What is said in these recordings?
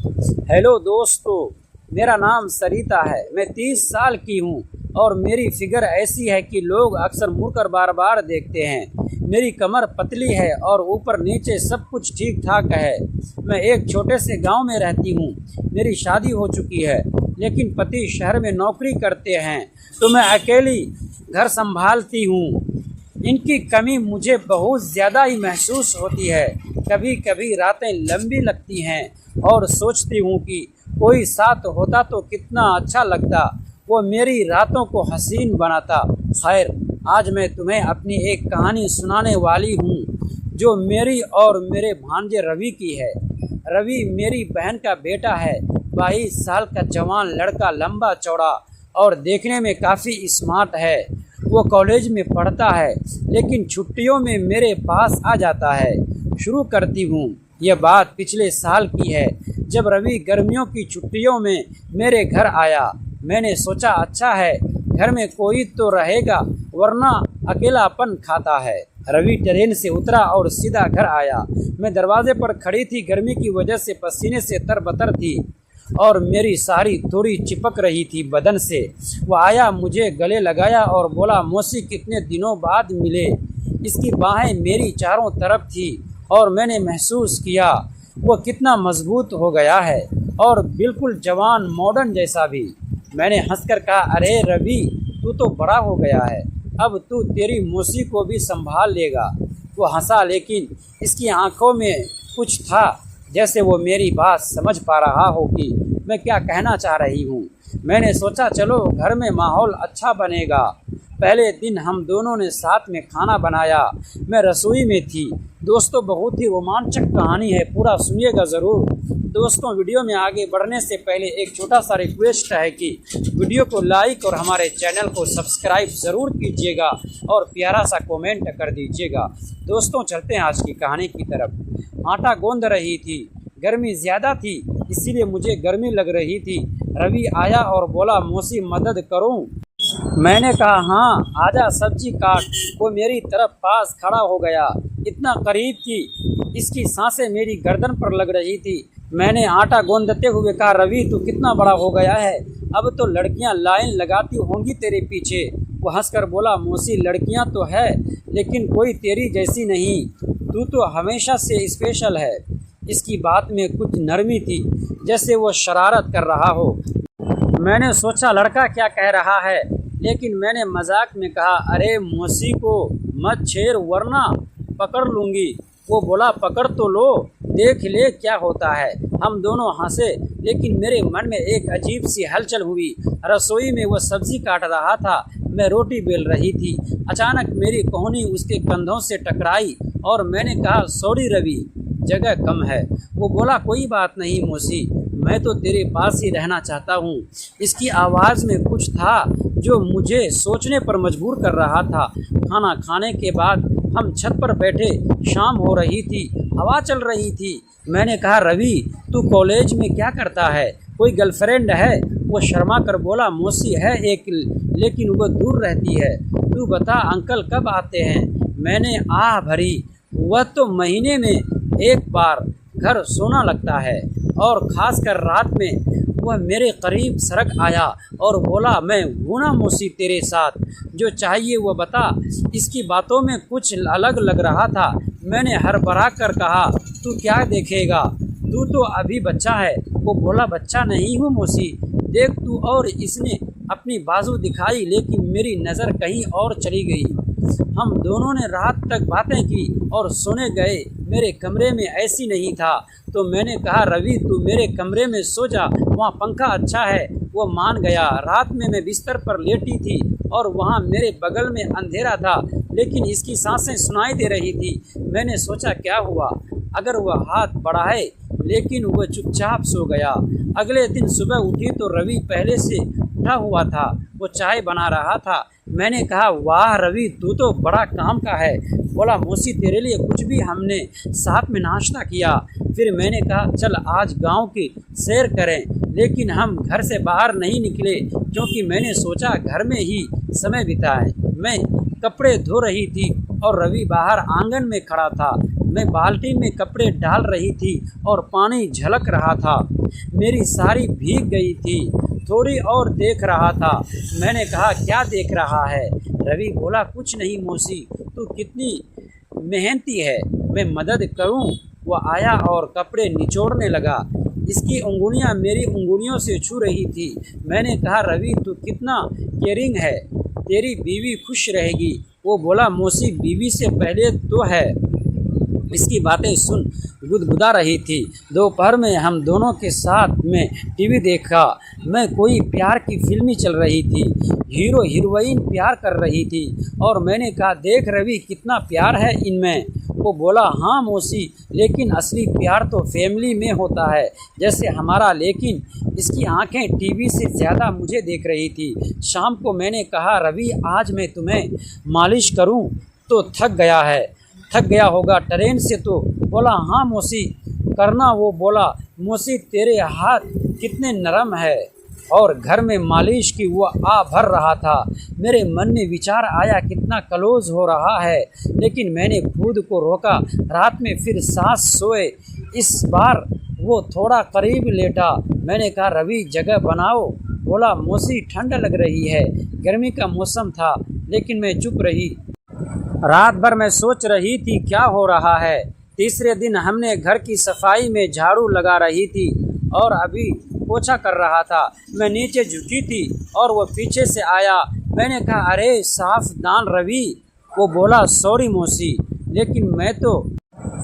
Hello दोस्तों, मेरा नाम सरिता है। मैं 30 साल की हूँ और मेरी फिगर ऐसी है कि लोग अक्सर मुड़कर बार बार देखते हैं। मेरी कमर पतली है और ऊपर नीचे सब कुछ ठीक ठाक है। मैं एक छोटे से गांव में रहती हूँ। मेरी शादी हो चुकी है लेकिन पति शहर में नौकरी करते हैं, तो मैं अकेली घर संभालती हूँ। इनकी कमी मुझे बहुत ज़्यादा ही महसूस होती है। कभी कभी रातें लंबी लगती हैं और सोचती हूँ कि कोई साथ होता तो कितना अच्छा लगता, वो मेरी रातों को हसीन बनाता। खैर, आज मैं तुम्हें अपनी एक कहानी सुनाने वाली हूँ जो मेरी और मेरे भांजे रवि की है। रवि मेरी बहन का बेटा है। 22 साल का जवान लड़का, लंबा चौड़ा और देखने में काफ़ी स्मार्ट है। वो कॉलेज में पढ़ता है लेकिन छुट्टियों में मेरे पास आ जाता है। शुरू करती हूँ। यह बात पिछले साल की है, जब रवि गर्मियों की छुट्टियों में मेरे घर आया। मैंने सोचा अच्छा है, घर में कोई तो रहेगा वरना अकेलापन खाता है। रवि ट्रेन से उतरा और सीधा घर आया। मैं दरवाजे पर खड़ी थी, गर्मी की वजह से पसीने से तरबतर थी और मेरी साड़ी थोड़ी चिपक रही थी बदन से। वो आया, मुझे गले लगाया और बोला, मौसी कितने दिनों बाद मिले। इसकी बाहें मेरी चारों तरफ थी और मैंने महसूस किया वो कितना मजबूत हो गया है और बिल्कुल जवान, मॉडर्न जैसा भी। मैंने हंसकर कहा, अरे रवि, तू तो बड़ा हो गया है, अब तू तेरी मौसी को भी संभाल लेगा। वो हंसा लेकिन इसकी आंखों में कुछ था, जैसे वो मेरी बात समझ पा रहा हो कि मैं क्या कहना चाह रही हूँ। मैंने सोचा चलो घर में माहौल अच्छा बनेगा। पहले दिन हम दोनों ने साथ में खाना बनाया। मैं रसोई में थी। दोस्तों, बहुत ही रोमांचक कहानी है, पूरा सुनिएगा ज़रूर। दोस्तों, वीडियो में आगे बढ़ने से पहले एक छोटा सा रिक्वेस्ट है कि वीडियो को लाइक और हमारे चैनल को सब्सक्राइब ज़रूर कीजिएगा और प्यारा सा कमेंट कर दीजिएगा। दोस्तों, चलते हैं आज की कहानी की तरफ। आटा गूंद रही थी, गर्मी ज़्यादा थी इसीलिए मुझे गर्मी लग रही थी। रवि आया और बोला, मौसी मदद करूं? मैंने कहा हाँ, आजा सब्जी काट। वो मेरी तरफ पास खड़ा हो गया, इतना करीब कि इसकी सांसें मेरी गर्दन पर लग रही थी। मैंने आटा गूंदते हुए कहा, रवि तू कितना बड़ा हो गया है, अब तो लड़कियां लाइन लगाती होंगी तेरे पीछे। वो हंसकर बोला, मौसी लड़कियां तो है लेकिन कोई तेरी जैसी नहीं, तू तो हमेशा से स्पेशल है। इसकी बात में कुछ नरमी थी, जैसे वो शरारत कर रहा हो। मैंने सोचा लड़का क्या कह रहा है, लेकिन मैंने मजाक में कहा, अरे मौसी को मत छेड़ वरना पकड़ लूँगी। वो बोला, पकड़ तो लो, देख ले क्या होता है। हम दोनों हंसे लेकिन मेरे मन में एक अजीब सी हलचल हुई। रसोई में वो सब्जी काट रहा था, मैं रोटी बेल रही थी। अचानक मेरी कोहनी उसके कंधों से टकराई और मैंने कहा, सॉरी रवि, जगह कम है। वो बोला, कोई बात नहीं मौसी, मैं तो तेरे पास ही रहना चाहता हूँ। इसकी आवाज़ में कुछ था जो मुझे सोचने पर मजबूर कर रहा था। खाना खाने के बाद हम छत पर बैठे, शाम हो रही थी, हवा चल रही थी। मैंने कहा, रवि तू कॉलेज में क्या करता है, कोई गर्लफ्रेंड है? वो शर्मा कर बोला, मौसी है एक, लेकिन वो दूर रहती है। तू बता अंकल कब आते हैं? मैंने आह भरी। वह तो महीने में एक बार घर सोना लगता है और ख़ासकर रात में। वह मेरे करीब सरक आया और बोला, मैं हूँ ना मौसी तेरे साथ, जो चाहिए वो बता। इसकी बातों में कुछ अलग लग रहा था। मैंने हड़बड़ा कर कहा, तू क्या देखेगा, तू तो अभी बच्चा है। वो बोला, बच्चा नहीं हूँ मौसी, देख तू। और इसने अपनी बाजू दिखाई लेकिन मेरी नज़र कहीं और चली गई। हम दोनों ने रात तक बातें की और सोने गए। मेरे कमरे में ऐसी नहीं था तो मैंने कहा, रवि तू मेरे कमरे में सो जा, वहाँ पंखा अच्छा है। वो मान गया। रात में मैं बिस्तर पर लेटी थी और वहाँ मेरे बगल में अंधेरा था लेकिन इसकी सांसें सुनाई दे रही थी। मैंने सोचा क्या हुआ अगर वह हाथ बढ़ाए, लेकिन वह चुपचाप सो गया। अगले दिन सुबह उठी तो रवि पहले से उठा हुआ था, वो चाय बना रहा था। मैंने कहा, वाह रवि तू तो बड़ा काम का है। बोला, मौसी तेरे लिए कुछ भी। हमने साथ में नाश्ता किया। फिर मैंने कहा, चल आज गांव की सैर करें। लेकिन हम घर से बाहर नहीं निकले क्योंकि मैंने सोचा घर में ही समय बिताएं। मैं कपड़े धो रही थी और रवि बाहर आंगन में खड़ा था। मैं बाल्टी में कपड़े डाल रही थी और पानी झलक रहा था। मेरी साड़ी भीग गई थी। थोड़ी और देख रहा था। मैंने कहा, क्या देख रहा है? रवि बोला, कुछ नहीं मौसी, तू कितनी मेहनती है, मैं मदद करूं? वह आया और कपड़े निचोड़ने लगा। इसकी उंगलियां मेरी उंगलियों से छू रही थी। मैंने कहा, रवि तू कितना केयरिंग है, तेरी बीवी खुश रहेगी। वो बोला, मौसी बीवी से पहले तो है। इसकी बातें सुन गुदगुदा रही थी। दोपहर में हम दोनों के साथ में टीवी देखा। मैं कोई प्यार की फिल्मी चल रही थी। हीरो हीरोइन प्यार कर रही थी और मैंने कहा, देख रवि कितना प्यार है इनमें। वो बोला, हाँ मौसी, लेकिन असली प्यार तो फैमिली में होता है जैसे हमारा। लेकिन इसकी आंखें टीवी से ज़्यादा मुझे देख रही थी। शाम को मैंने कहा, रवि आज मैं तुम्हें मालिश करूं? तो थक गया होगा ट्रेन से तो। बोला, हाँ मौसी करना। वो बोला, मौसी तेरे हाथ कितने नरम है। और घर में मालिश की वो आ भर रहा था। मेरे मन में विचार आया, कितना क्लोज हो रहा है, लेकिन मैंने खुद को रोका। रात में फिर सांस सोए। इस बार वो थोड़ा करीब लेटा। मैंने कहा, रवि जगह बनाओ। बोला, मौसी ठंड लग रही है। गर्मी का मौसम था, लेकिन मैं चुप रही। रात भर मैं सोच रही थी क्या हो रहा है। तीसरे दिन हमने घर की सफाई में झाड़ू लगा रही थी और अभी पोछा कर रहा था। मैं नीचे झुकी थी और वो पीछे से आया। मैंने कहा, अरे सावधान रवि। वो बोला, सॉरी मौसी, लेकिन मैं तो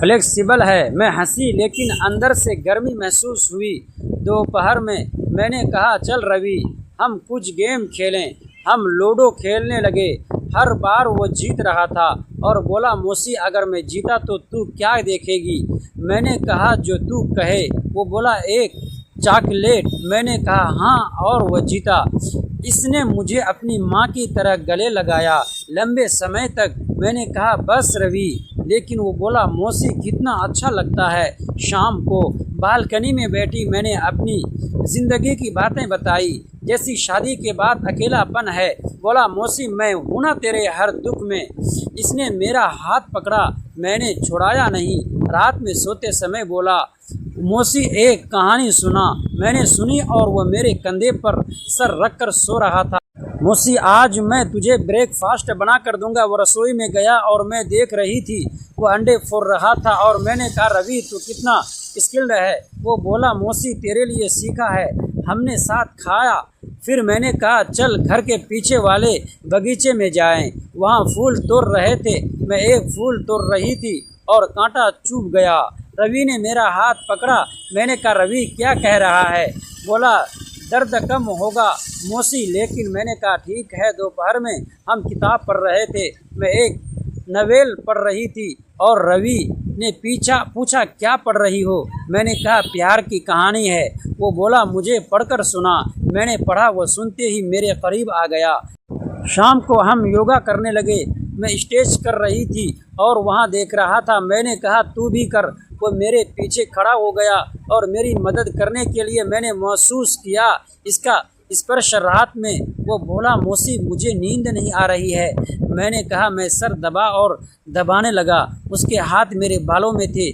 फ्लेक्सिबल है। मैं हंसी, लेकिन अंदर से गर्मी महसूस हुई। दोपहर में मैंने कहा, चल रवि हम कुछ गेम खेलें। हम लूडो खेलने लगे। हर बार वो जीत रहा था और बोला, मौसी अगर मैं जीता तो तू क्या देखेगी? मैंने कहा, जो तू कहे। वो बोला, एक चॉकलेट। मैंने कहा, हाँ, और वो जीता। इसने मुझे अपनी माँ की तरह गले लगाया लंबे समय तक। मैंने कहा, बस रवि। लेकिन वो बोला, मौसी कितना अच्छा लगता है शाम को। बालकनी में बैठी मैंने अपनी ज़िंदगी की बातें बताई, जैसी शादी के बाद अकेलापन है। बोला, मौसी मैं हूँ ना तेरे हर दुख में। इसने मेरा हाथ पकड़ा, मैंने छुड़ाया नहीं। रात में सोते समय बोला, मौसी एक कहानी सुना। मैंने सुनी और वह मेरे कंधे पर सर रखकर सो रहा था। मौसी आज मैं तुझे ब्रेकफास्ट बना कर दूंगा। वो रसोई में गया और मैं देख रही थी वो अंडे फोड़ रहा था और मैंने कहा, रवि तू कितना स्किल्ड है। वो बोला, मौसी तेरे लिए सीखा है। हमने साथ खाया। फिर मैंने कहा, चल घर के पीछे वाले बगीचे में जाएं। वहाँ फूल तोड़ रहे थे। मैं एक फूल तोड़ रही थी और कांटा चुभ गया। रवि ने मेरा हाथ पकड़ा। मैंने कहा, रवि क्या कह रहा है? बोला, दर्द कम होगा मौसी। लेकिन मैंने कहा, ठीक है। दोपहर में हम किताब पढ़ रहे थे। मैं एक नवेल पढ़ रही थी और रवि ने पूछा, क्या पढ़ रही हो? मैंने कहा, प्यार की कहानी है। वो बोला, मुझे पढ़कर सुना। मैंने पढ़ा। वो सुनते ही मेरे करीब आ गया। शाम को हम योगा करने लगे। मैं स्टेज कर रही थी और वहाँ देख रहा था। मैंने कहा, तू भी कर। वो मेरे पीछे खड़ा हो गया और मेरी मदद करने के लिए मैंने महसूस किया इसका स्पर्श रात में। वो बोला, मौसी मुझे नींद नहीं आ रही है। मैंने कहा, मैं सर दबा और दबाने लगा। उसके हाथ मेरे बालों में थे।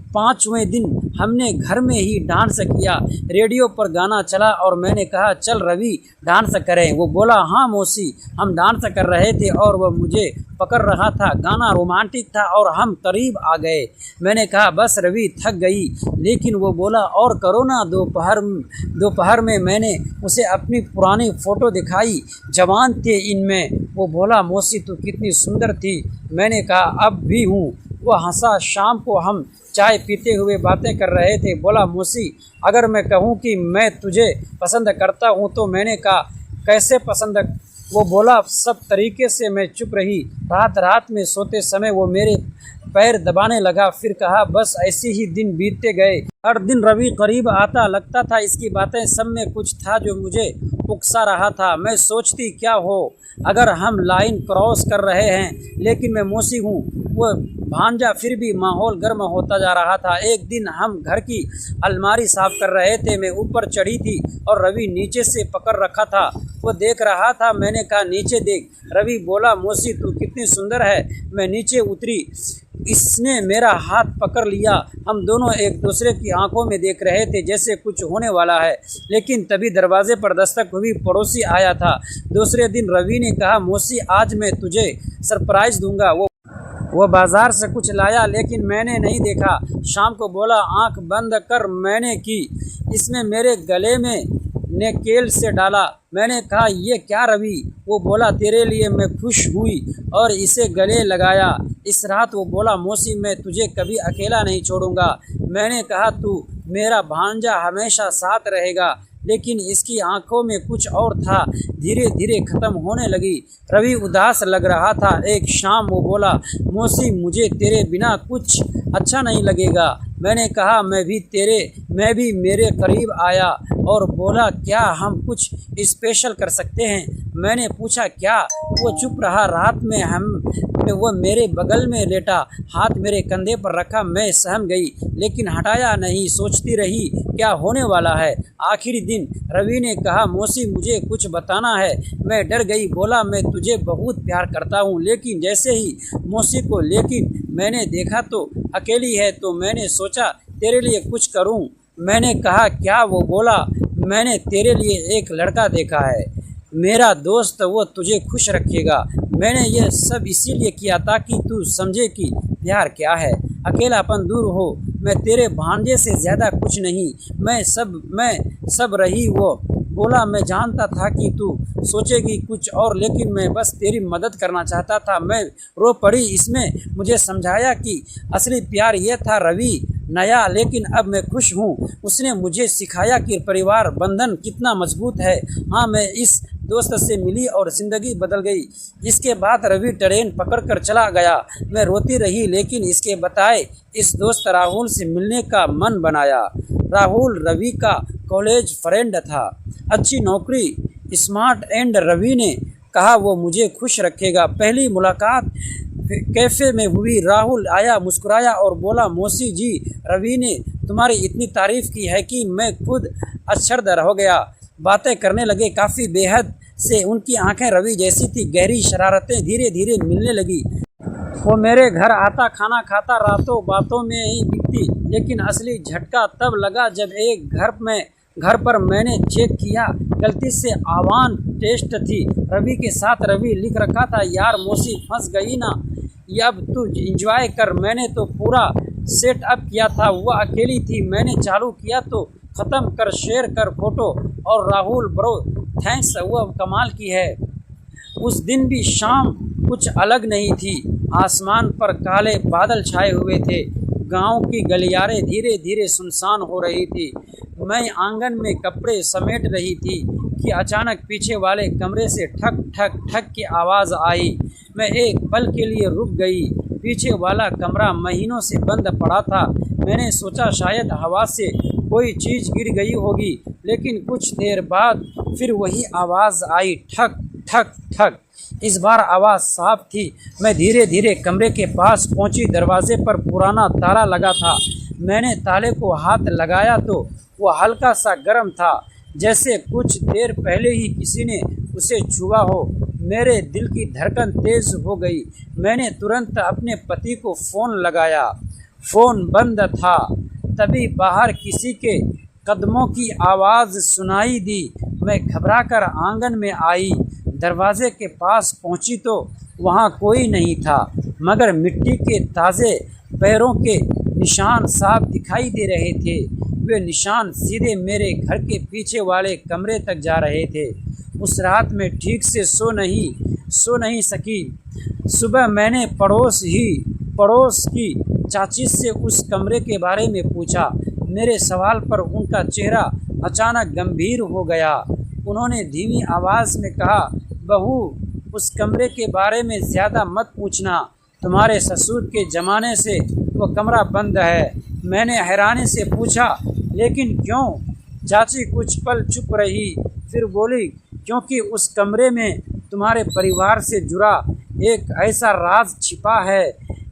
5वें दिन हमने घर में ही डांस किया। रेडियो पर गाना चला और मैंने कहा, चल रवि डांस करें। वो बोला, हाँ मौसी। हम डांस कर रहे थे और वह मुझे पकड़ रहा था। गाना रोमांटिक था और हम करीब आ गए। मैंने कहा, बस रवि थक गई। लेकिन वो बोला, और करो ना। दोपहर में मैंने उसे अपनी पुरानी फ़ोटो दिखाई। जवान थे इनमें। वो बोला, मौसी तू कितनी सुंदर थी। मैंने कहा, अब भी हूँ। वो हंसा। शाम को हम चाय पीते हुए बातें कर रहे थे। बोला, मौसी अगर मैं कहूँ कि मैं तुझे पसंद करता हूँ तो? मैंने कहा, कैसे पसंद? वो बोला, सब तरीके से। मैं चुप रही। रात में सोते समय वो मेरे पैर दबाने लगा। फिर कहा, बस ऐसे ही दिन बीतते गए। हर दिन रवि करीब आता। लगता था इसकी बातें सब में कुछ था जो मुझे उकसा रहा था। मैं सोचती, क्या हो अगर हम लाइन क्रॉस कर रहे हैं, लेकिन मैं मौसी हूँ, वो भांजा। फिर भी माहौल गर्म होता जा रहा था। एक दिन हम घर की अलमारी साफ कर रहे थे। मैं ऊपर चढ़ी थी और रवि नीचे से पकड़ रखा था। वो देख रहा था। मैंने कहा, नीचे देख। रवि बोला, मौसी तू कितनी सुंदर है। मैं नीचे उतरी। इसने मेरा हाथ पकड़ लिया। हम दोनों एक दूसरे की आंखों में देख रहे थे जैसे कुछ होने वाला है, लेकिन तभी दरवाजे पर दस्तक हुई। पड़ोसी आया था। दूसरे दिन रवि ने कहा, मौसी आज मैं तुझे सरप्राइज दूंगा। वो बाजार से कुछ लाया, लेकिन मैंने नहीं देखा। शाम को बोला, आंख बंद कर। मैंने की। इसमें मेरे गले में नेकेल से डाला। मैंने कहा, ये क्या रवि? वो बोला, तेरे लिए मैं खुश हुई और इसे गले लगाया। इस रात वो बोला, मौसी मैं तुझे कभी अकेला नहीं छोड़ूंगा। मैंने कहा, तू मेरा भांजा हमेशा साथ रहेगा। लेकिन इसकी आंखों में कुछ और था। धीरे धीरे ख़त्म होने लगी। रवि उदास लग रहा था। एक शाम वो बोला, मौसी मुझे तेरे बिना कुछ अच्छा नहीं लगेगा। मैंने कहा, मैं भी मेरे करीब आया और बोला, क्या हम कुछ स्पेशल कर सकते हैं? मैंने पूछा, क्या? वो चुप रहा। रात में वो मेरे बगल में लेटा, हाथ मेरे कंधे पर रखा। मैं सहम गई, लेकिन हटाया नहीं। सोचती रही क्या होने वाला है। आखिरी दिन रवि ने कहा, मौसी मुझे कुछ बताना है। मैं डर गई। बोला, मैं तुझे बहुत प्यार करता हूँ। लेकिन जैसे ही मौसी को मैंने देखा तो अकेली है, तो मैंने सोचा तेरे लिए कुछ करूँ। मैंने कहा, क्या? वो बोला, मैंने तेरे लिए एक लड़का देखा है, मेरा दोस्त। वो तुझे खुश रखेगा। मैंने ये सब इसीलिए किया ताकि तू समझे कि प्यार क्या है, अकेलापन दूर हो। मैं तेरे भांजे से ज़्यादा कुछ नहीं। मैं सब रही। वो बोला, मैं जानता था कि तू सोचेगी कुछ और, लेकिन मैं बस तेरी मदद करना चाहता था। मैं रो पड़ी। इसमें मुझे समझाया कि असली प्यार यह था रवि, नया, लेकिन अब मैं खुश हूँ। उसने मुझे सिखाया कि परिवार बंधन कितना मजबूत है। हाँ, मैं इस दोस्त से मिली और ज़िंदगी बदल गई। इसके बाद रवि ट्रेन पकड़कर चला गया। मैं रोती रही, लेकिन इसके बताए इस दोस्त राहुल से मिलने का मन बनाया। राहुल रवि का कॉलेज फ्रेंड था, अच्छी नौकरी, स्मार्ट एंड रवि ने कहा वो मुझे खुश रखेगा। पहली मुलाकात कैफ़े में हुई। राहुल आया, मुस्कुराया और बोला, मौसी जी, रवि ने तुम्हारी इतनी तारीफ़ की है कि मैं खुद आश्चर्य हो गया। बातें करने लगे काफ़ी बेहद से। उनकी आंखें रवि जैसी थी। गहरी शरारतें धीरे धीरे मिलने लगी। वो मेरे घर आता, खाना खाता, रातों बातों में ही बीतती। लेकिन असली झटका तब लगा जब एक घर पर मैंने चेक किया। गलती से आवान टेस्ट थी रवि के साथ। रवि लिख रखा था, यार मौसी फंस गई ना, अब तू इंजॉय कर। मैंने तो पूरा सेटअप किया था। वह अकेली थी। मैंने चालू किया तो ख़त्म कर, शेयर कर फोटो। और राहुल ब्रो थैंक्स, वह कमाल की है। उस दिन भी शाम कुछ अलग नहीं थी। आसमान पर काले बादल छाए हुए थे। गांव की गलियारें धीरे धीरे सुनसान हो रही थी। मैं आंगन में कपड़े समेट रही थी कि अचानक पीछे वाले कमरे से ठक ठक ठक की आवाज़ आई। मैं एक पल के लिए रुक गई। पीछे वाला कमरा महीनों से बंद पड़ा था। मैंने सोचा शायद हवा से कोई चीज़ गिर गई होगी, लेकिन कुछ देर बाद फिर वही आवाज़ आई, ठक ठक ठक। इस बार आवाज़ साफ थी। मैं धीरे धीरे कमरे के पास पहुंची। दरवाजे पर पुराना ताला लगा था। मैंने ताले को हाथ लगाया तो वो हल्का सा गर्म था, जैसे कुछ देर पहले ही किसी ने उसे छुआ हो। मेरे दिल की धड़कन तेज़ हो गई। मैंने तुरंत अपने पति को फ़ोन लगाया। फ़ोन बंद था। तभी बाहर किसी के कदमों की आवाज़ सुनाई दी। मैं घबराकर आंगन में आई। दरवाजे के पास पहुंची तो वहां कोई नहीं था, मगर मिट्टी के ताज़े पैरों के निशान साफ दिखाई दे रहे थे। वे निशान सीधे मेरे घर के पीछे वाले कमरे तक जा रहे थे। उस रात में ठीक से सो नहीं सकी। सुबह मैंने पड़ोस की चाची से उस कमरे के बारे में पूछा। मेरे सवाल पर उनका चेहरा अचानक गंभीर हो गया। उन्होंने धीमी आवाज़ में कहा, बहू, उस कमरे के बारे में ज़्यादा मत पूछना। तुम्हारे ससुर के ज़माने से वो कमरा बंद है। मैंने हैरानी से पूछा, लेकिन क्यों? चाची कुछ पल चुप रही, फिर बोली, क्योंकि उस कमरे में तुम्हारे परिवार से जुड़ा एक ऐसा राज छिपा है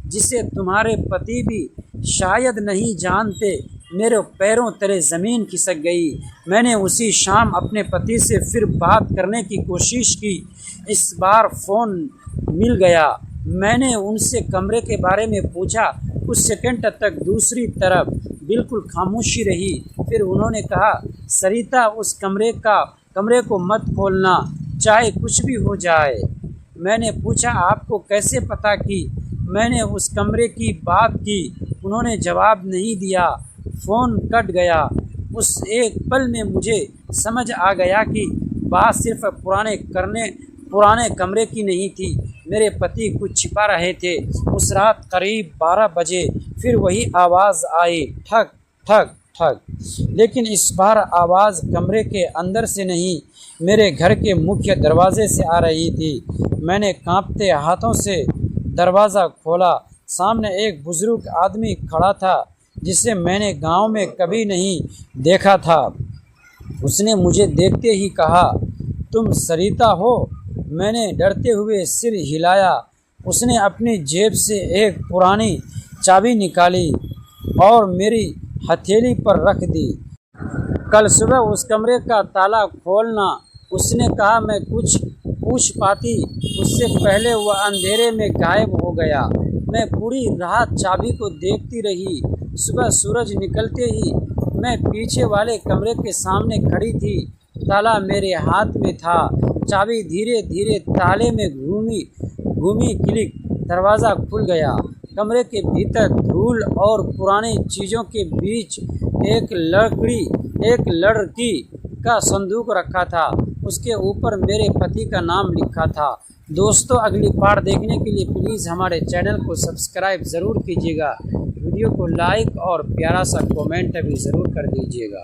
जिसे तुम्हारे पति भी शायद नहीं जानते। मेरे पैरों तले ज़मीन खिसक गई। मैंने उसी शाम अपने पति से फिर बात करने की कोशिश की। इस बार फ़ोन मिल गया। मैंने उनसे कमरे के बारे में पूछा। कुछ सेकंड तक दूसरी तरफ बिल्कुल खामोशी रही। फिर उन्होंने कहा, सरिता, उस कमरे को मत खोलना, चाहे कुछ भी हो जाए। मैंने पूछा, आपको कैसे पता कि मैंने उस कमरे की बात की? उन्होंने जवाब नहीं दिया। फ़ोन कट गया। उस एक पल में मुझे समझ आ गया कि बात सिर्फ पुराने कमरे की नहीं थी। मेरे पति कुछ छिपा रहे थे। उस रात करीब 12 बजे फिर वही आवाज़ आई, ठक ठक ठक। लेकिन इस बार आवाज़ कमरे के अंदर से नहीं, मेरे घर के मुख्य दरवाजे से आ रही थी। मैंने कांपते हाथों से दरवाज़ा खोला। सामने एक बुज़ुर्ग आदमी खड़ा था जिसे मैंने गांव में कभी नहीं देखा था। उसने मुझे देखते ही कहा, तुम सरिता हो? मैंने डरते हुए सिर हिलाया। उसने अपनी जेब से एक पुरानी चाबी निकाली और मेरी हथेली पर रख दी। कल सुबह उस कमरे का ताला खोलना। उसने कहा। मैं कुछ पूछ पाती उससे पहले वह अंधेरे में गायब हो गया। मैं पूरी रात चाबी को देखती रही। सुबह सूरज निकलते ही मैं पीछे वाले कमरे के सामने खड़ी थी। ताला मेरे हाथ में था। चाबी धीरे धीरे ताले में घूमी, क्लिक, दरवाज़ा खुल गया। कमरे के भीतर धूल और पुरानी चीज़ों के बीच एक लड़की का संदूक रखा था। उसके ऊपर मेरे पति का नाम लिखा था। दोस्तों, अगली पार्ट देखने के लिए प्लीज़ हमारे चैनल को सब्सक्राइब ज़रूर कीजिएगा। वीडियो को लाइक और प्यारा सा कमेंट भी ज़रूर कर दीजिएगा।